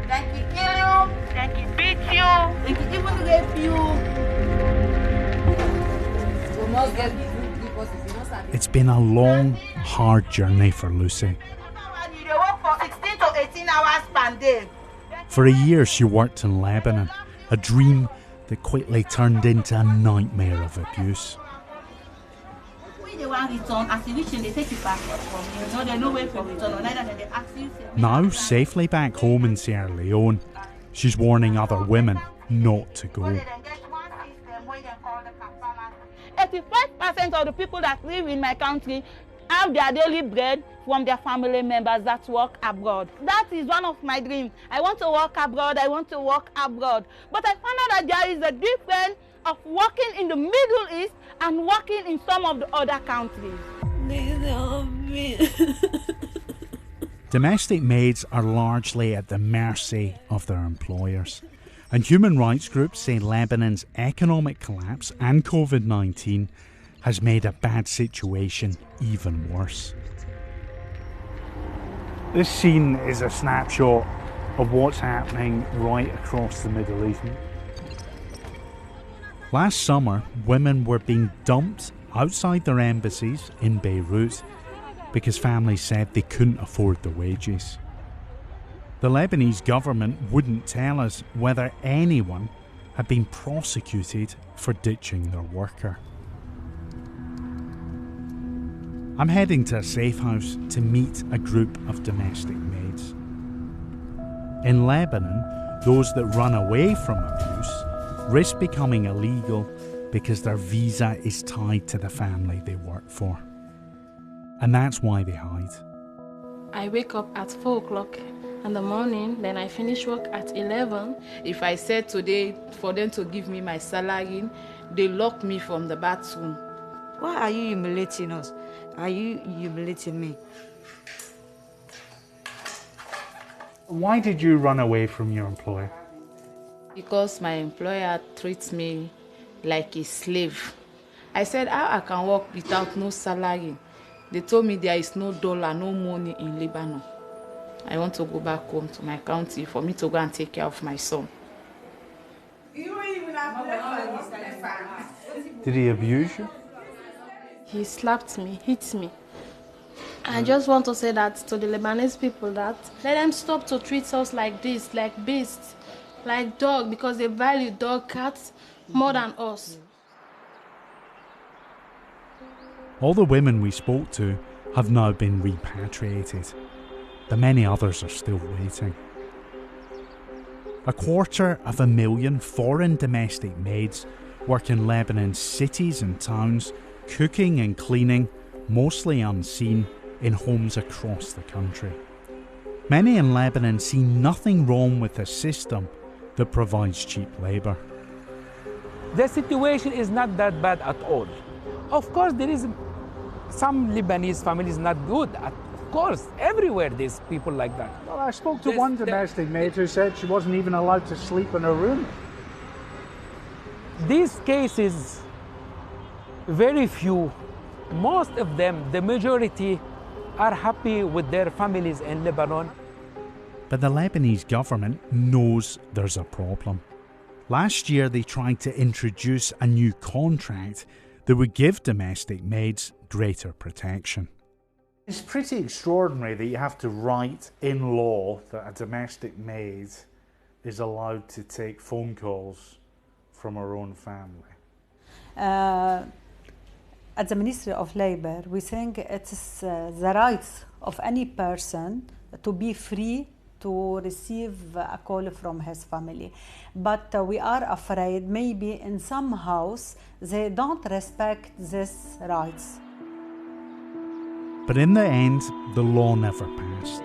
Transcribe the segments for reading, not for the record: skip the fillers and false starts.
Like he kill you, like he beat you, like he even rape you. It's been a long, hard journey for Lucy. You work for 16 to 18 hours per day. For a year she worked in Lebanon, a dream that quickly turned into a nightmare of abuse. Now, safely back home in Sierra Leone, she's warning other women not to go. 85% of the people that live in my country have their daily bread from their family members that work abroad. That is one of my dreams. I want to work abroad, I want to work abroad. But I found out that there is a difference of working in the Middle East and working in some of the other countries. Domestic maids are largely at the mercy of their employers. And human rights groups say Lebanon's economic collapse and COVID-19 has made a bad situation even worse. This scene is a snapshot of what's happening right across the Middle East. Last summer, women were being dumped outside their embassies in Beirut because families said they couldn't afford the wages. The Lebanese government wouldn't tell us whether anyone had been prosecuted for ditching their worker. I'm heading to a safe house to meet a group of domestic maids. In Lebanon, those that run away from abuse risk becoming illegal because their visa is tied to the family they work for. And that's why they hide. I wake up at 4 o'clock in the morning, then I finish work at 11. If I said today for them to give me my salary, they lock me from the bathroom. Why are you humiliating us? Are you humiliating me? Why did you run away from your employer? Because my employer treats me like a slave. I said how I can work without no salary. They told me there is no dollar, no money in Lebanon. I want to go back home to my country for me to go and take care of my son. Did he abuse you? He slapped me, hit me. I just want to say that to the Lebanese people that let them stop to treat us like this, like beasts, like dog, because they value dog, cats more than us. All the women we spoke to have now been repatriated, but many others are still waiting. 250,000 foreign domestic maids work in Lebanon's cities and towns, cooking and cleaning, mostly unseen, in homes across the country. Many in Lebanon see nothing wrong with a system that provides cheap labour. The situation is not that bad at all. Of course, there is some Lebanese families not good. Of course, everywhere there's people like that. Well, I spoke to one domestic maid who said she wasn't even allowed to sleep in her room. These cases, very few, most of them, the majority, are happy with their families in Lebanon. But the Lebanese government knows there's a problem. Last year, they tried to introduce a new contract that would give domestic maids greater protection. It's pretty extraordinary that you have to write in law that a domestic maid is allowed to take phone calls from her own family. At the Ministry of Labour, we think it's the rights of any person to be free to receive a call from his family. But we are afraid maybe in some house they don't respect these rights. But in the end, the law never passed.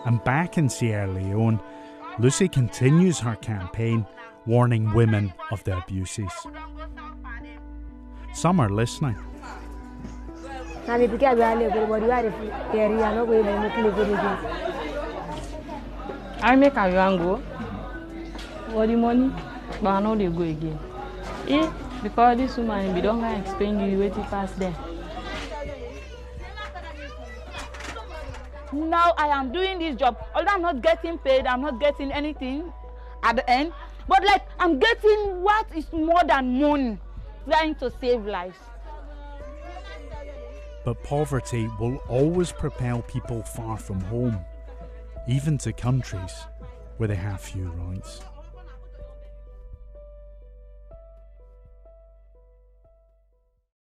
And back in Sierra Leone, Lucy continues her campaign warning women of the abuses. Some are listening. I make a young go. What the money? But I know they go again. Because this woman, we don't explain you wait to pass there. now I am doing this job. Although I'm not getting paid, I'm not getting anything at the end. But like, I'm getting what is more than money, trying to save lives. But poverty will always propel people far from home, even to countries where they have few rights.